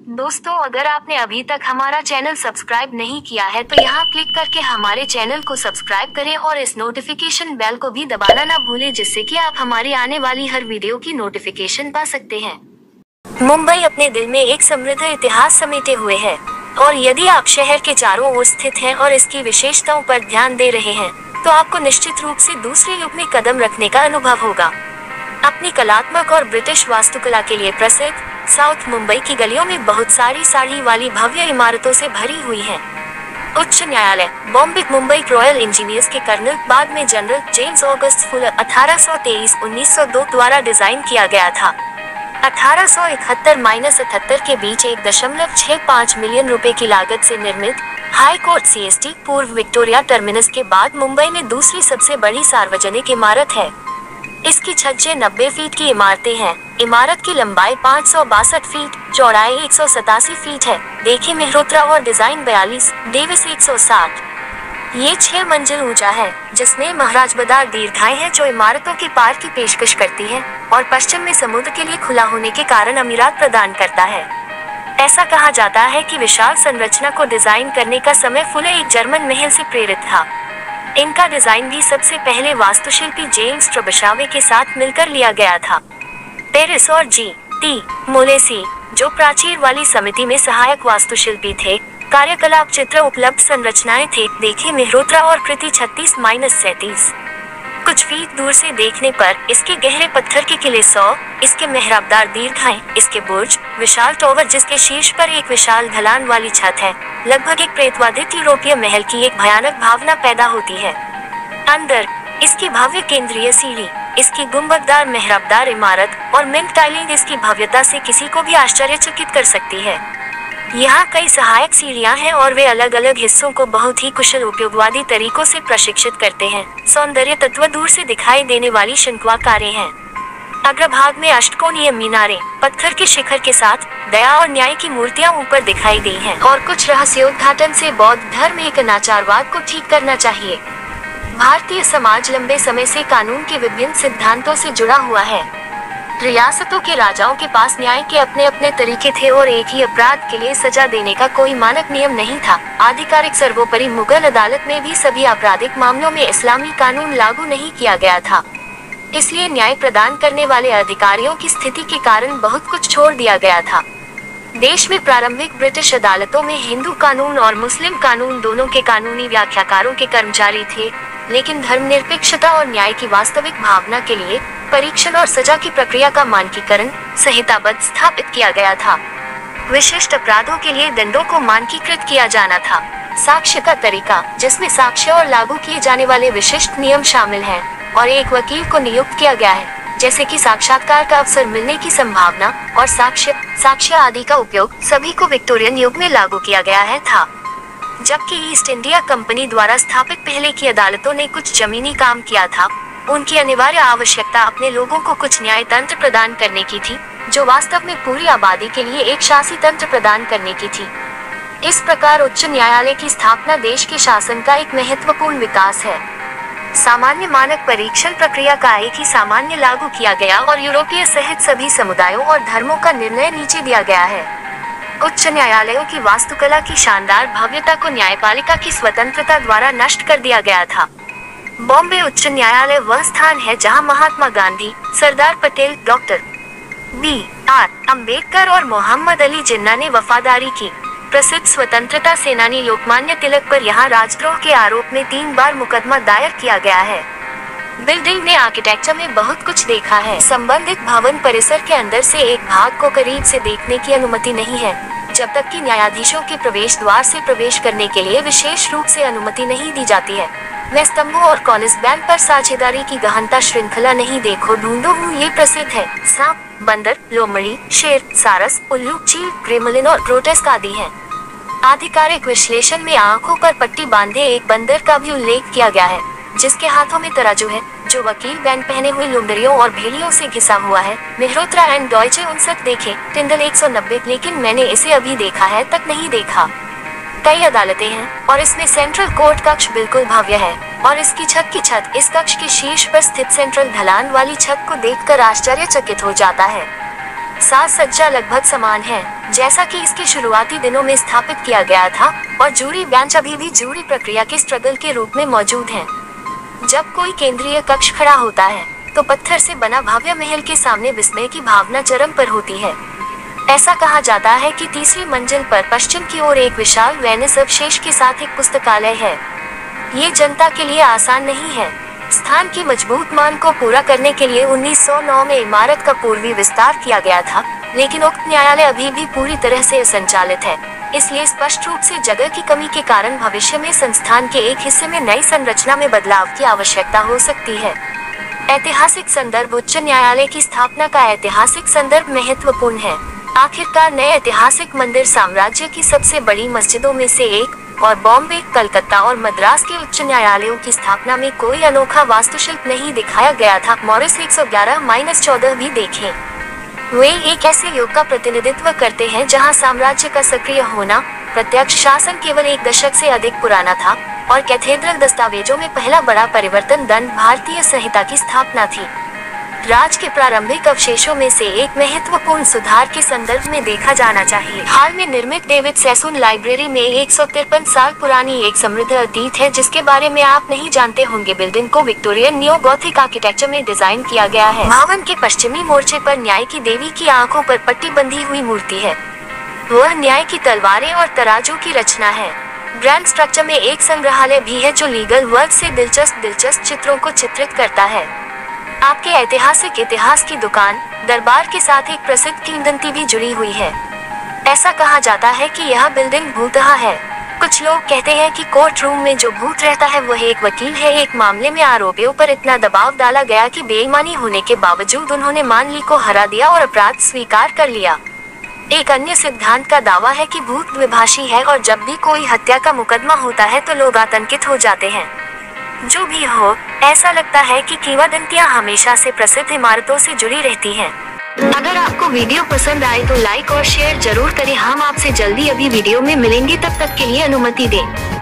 दोस्तों, अगर आपने अभी तक हमारा चैनल सब्सक्राइब नहीं किया है तो यहाँ क्लिक करके हमारे चैनल को सब्सक्राइब करें और इस नोटिफिकेशन बेल को भी दबाना ना भूलें, जिससे कि आप हमारी आने वाली हर वीडियो की नोटिफिकेशन पा सकते हैं। मुंबई अपने दिल में एक समृद्ध इतिहास समेटे हुए है और यदि आप शहर के चारों ओर स्थित हैं और इसकी विशेषताओं पर ध्यान दे रहे हैं तो आपको निश्चित रूप से दूसरे युग में कदम रखने का अनुभव होगा। अपनी कलात्मक और ब्रिटिश वास्तुकला के लिए प्रसिद्ध साउथ मुंबई की गलियों में बहुत सारी साड़ी वाली भव्य इमारतों से भरी हुई है। उच्च न्यायालय बॉम्बे मुंबई रॉयल इंजीनियर्स के कर्नल बाद में जनरल जेम्स ऑगस्ट फुलर 1823-1902 द्वारा डिजाइन किया गया था। 1871-78 के बीच 1.65 मिलियन रुपए की लागत से निर्मित हाई कोर्ट सीएसटी पूर्व विक्टोरिया टर्मिनस के बाद मुंबई में दूसरी सबसे बड़ी सार्वजनिक इमारत है। इसकी छज्जे 90 फीट की इमारतें हैं। इमारत की लंबाई 562 फीट, चौड़ाई 187 फीट है। देखें मेहरोत्रा और डिजाइन 42, डेविस 160। ये 6 मंजिल ऊंचा है, जिसमें महाराजबदार दीर्घाएं हैं जो इमारतों के पार की पेशकश करती है और पश्चिम में समुद्र के लिए खुला होने के कारण अमीरात प्रदान करता है। ऐसा कहा जाता है कि विशाल संरचना को डिजाइन करने का समय फुले एक जर्मन महल से प्रेरित था। इनका डिजाइन भी सबसे पहले वास्तुशिल्पी जेम्स ट्रेबशावे के साथ मिलकर लिया गया था। पेरिस और जी.टी. मोलेसी, जो प्राचीर वाली समिति में सहायक वास्तुशिल्पी थे, कार्यकलाप चित्र उपलब्ध संरचनाएं थे। देखें मेहरोत्रा और कृति 36-37। कुछ फीट दूर से देखने पर इसके गहरे पत्थर के किले 100, इसके मेहराबदार दीर्घाएं, इसके बुर्ज, विशाल टॉवर जिसके शीर्ष पर एक विशाल ढलान वाली छत है, लगभग एक प्रेतवादित यूरोपीय महल की एक भयानक भावना पैदा होती है। अंदर इसकी भव्य केंद्रीय सीढ़ी, इसकी गुंबददार मेहराबदार इमारत और मिंट टाइलिंग इसकी भव्यता से किसी को भी आश्चर्यचकित कर सकती है। यहाँ कई सहायक सीढ़ियाँ हैं और वे अलग अलग हिस्सों को बहुत ही कुशल उपयोगवादी तरीकों से प्रशिक्षित करते हैं। सौंदर्य तत्व दूर से दिखाई देने वाली शंक्वाकारें हैं। अग्रभाग में अष्टकोणीय मीनारें, पत्थर के शिखर के साथ दया और न्याय की मूर्तियां ऊपर दिखाई गई हैं और कुछ रहस्योद्घाटन से बौद्ध धर्म एक अनाचारवाद को ठीक करना चाहिए। भारतीय समाज लंबे समय से कानून के विभिन्न सिद्धांतों से जुड़ा हुआ है। रियासतों के राजाओं के पास न्याय के अपने अपने तरीके थे और एक ही अपराध के लिए सजा देने का कोई मानक नियम नहीं था। आधिकारिक सर्वोपरि मुगल अदालत में भी सभी आपराधिक मामलों में इस्लामी कानून लागू नहीं किया गया था। इसलिए न्याय प्रदान करने वाले अधिकारियों की स्थिति के कारण बहुत कुछ छोड़ दिया गया था। देश में प्रारंभिक ब्रिटिश अदालतों में हिंदू कानून और मुस्लिम कानून दोनों के कानूनी व्याख्याकारों के कर्मचारी थे, लेकिन धर्मनिरपेक्षता और न्याय की वास्तविक भावना के लिए परीक्षण और सजा की प्रक्रिया का मानकीकरण संहिताबद्ध स्थापित किया गया था। विशिष्ट अपराधों के लिए दंडों को मानकीकृत किया जाना था। साक्ष्य का तरीका, जिसमें साक्ष्य और लागू किए जाने वाले विशिष्ट नियम शामिल हैं, और एक वकील को नियुक्त किया गया है, जैसे कि साक्षात्कार का अवसर मिलने की संभावना और साक्ष्य आदि का उपयोग सभी को विक्टोरियन युग में लागू किया गया है था। जबकि ईस्ट इंडिया कंपनी द्वारा स्थापित पहले की अदालतों ने कुछ जमीनी काम किया था, उनकी अनिवार्य आवश्यकता अपने लोगों को कुछ न्याय तंत्र प्रदान करने की थी, जो वास्तव में पूरी आबादी के लिए एक शासी तंत्र प्रदान करने की थी। इस प्रकार उच्च न्यायालय की स्थापना देश के शासन का एक महत्वपूर्ण विकास है। सामान्य मानक परीक्षण प्रक्रिया का एक ही सामान्य लागू किया गया और यूरोपीय सहित सभी समुदायों और धर्मों का निर्णय नीचे दिया गया है। उच्च न्यायालयों की वास्तुकला की शानदार भव्यता को न्यायपालिका की स्वतंत्रता द्वारा नष्ट कर दिया गया था। बॉम्बे उच्च न्यायालय वह स्थान है जहां महात्मा गांधी, सरदार पटेल, डॉक्टर बी.आर. अम्बेडकर और मोहम्मद अली जिन्ना ने वफादारी की। प्रसिद्ध स्वतंत्रता सेनानी लोकमान्य तिलक पर यहाँ राजद्रोह के आरोप में 3 बार मुकदमा दायर किया गया है। बिल्डिंग ने आर्किटेक्चर में बहुत कुछ देखा है। संबंधित भवन परिसर के अंदर से एक भाग को करीब से देखने की अनुमति नहीं है, जब तक कि न्यायाधीशों के प्रवेश द्वार से प्रवेश करने के लिए विशेष रूप से अनुमति नहीं दी जाती है। मैं स्तंभों और कॉर्निस बैंड पर साझेदारी की गहनता श्रृंखला नहीं देखो ढूंढो हूँ। ये प्रसिद्ध है। सांप, बंदर, लोमड़ी, शेर, सारस, उल्लू, चील, ग्रेमलिन और ग्रोटेस्क आदि हैं। आधिकारिक विश्लेषण में आंखों पर पट्टी बांधे एक बंदर का भी उल्लेख किया गया है, जिसके हाथों में तराजू है, जो वकील बैंड पहने हुए लुंडरियों और भेड़ियों से घिसा हुआ है। मेहरोत्रा एंड डॉयचे 59 देखे, टिंडल 190, लेकिन मैंने इसे अभी देखा है तक नहीं देखा। कई अदालतें हैं और इसमें सेंट्रल कोर्ट कक्ष बिल्कुल भव्य है और इसकी छत इस कक्ष के शीर्ष पर स्थित सेंट्रल ढलान वाली छत को देखकर आश्चर्यचकित हो जाता है। साज सज्जा लगभग समान है जैसा कि इसके शुरुआती दिनों में स्थापित किया गया था, और जूरी बेंच अभी भी जूरी प्रक्रिया के स्ट्रगल के रूप में मौजूद हैं। जब कोई केंद्रीय कक्ष खड़ा होता है तो पत्थर से बना भव्य महल के सामने विस्मय की भावना चरम पर होती है। ऐसा कहा जाता है कि तीसरी मंजिल पर पश्चिम की ओर एक विशाल वेनिस अवशेष के साथ एक पुस्तकालय है। ये जनता के लिए आसान नहीं है। स्थान की मजबूत मांग को पूरा करने के लिए 1909 में इमारत का पूर्वी विस्तार किया गया था, लेकिन उक्त न्यायालय अभी भी पूरी तरह से असंचालित है। इसलिए स्पष्ट रूप से जगह की कमी के कारण भविष्य में संस्थान के एक हिस्से में नई संरचना में बदलाव की आवश्यकता हो सकती है। ऐतिहासिक संदर्भ। उच्च न्यायालय की स्थापना का ऐतिहासिक संदर्भ महत्वपूर्ण है। आखिरकार नए ऐतिहासिक मंदिर साम्राज्य की सबसे बड़ी मस्जिदों में से एक, और बॉम्बे, कलकत्ता और मद्रास के उच्च न्यायालयों की स्थापना में कोई अनोखा वास्तुशिल्प नहीं दिखाया गया था। मॉरिस 111-14 भी देखें। वे एक ऐसे युग का प्रतिनिधित्व करते हैं जहां साम्राज्य का सक्रिय होना, प्रत्यक्ष शासन केवल एक दशक से अधिक पुराना था, और कैथेड्रल दस्तावेजों में पहला बड़ा परिवर्तन दंड भारतीय संहिता की स्थापना थी। राज के प्रारंभिक अवशेषों में से एक महत्वपूर्ण सुधार के संदर्भ में देखा जाना चाहिए। हाल में निर्मित डेविड सेसुन लाइब्रेरी में 153 साल पुरानी एक समृद्ध अतीत है जिसके बारे में आप नहीं जानते होंगे। बिल्डिंग को विक्टोरियन नियो गॉथिक आर्किटेक्चर में डिजाइन किया गया है। भवन के पश्चिमी मोर्चे पर न्याय की देवी की आंखों पर पट्टी बंधी हुई मूर्ति है। वह न्याय की तलवारें और तराजू की रचना है। ग्रैंड स्ट्रक्चर में एक संग्रहालय भी है जो लीगल वर्क से दिलचस्प चित्रों को चित्रित करता है। आपके ऐतिहासिक इतिहास की दुकान दरबार के साथ एक प्रसिद्ध किंवदंती भी जुड़ी हुई है। ऐसा कहा जाता है कि यह बिल्डिंग भूतहा है। कुछ लोग कहते हैं कि कोर्ट रूम में जो भूत रहता है वह एक वकील है। एक मामले में आरोपियों पर इतना दबाव डाला गया कि बेईमानी होने के बावजूद उन्होंने मानली को हरा दिया और अपराध स्वीकार कर लिया। एक अन्य सिद्धांत का दावा है कि भूत द्विभाषी है और जब भी कोई हत्या का मुकदमा होता है तो लोग आतंकित हो जाते हैं। जो भी हो, ऐसा लगता है कि किंवदंतियां हमेशा से प्रसिद्ध इमारतों से जुड़ी रहती हैं। अगर आपको वीडियो पसंद आए तो लाइक और शेयर जरूर करें। हम आपसे जल्दी अभी वीडियो में मिलेंगे, तब तक के लिए अनुमति दें।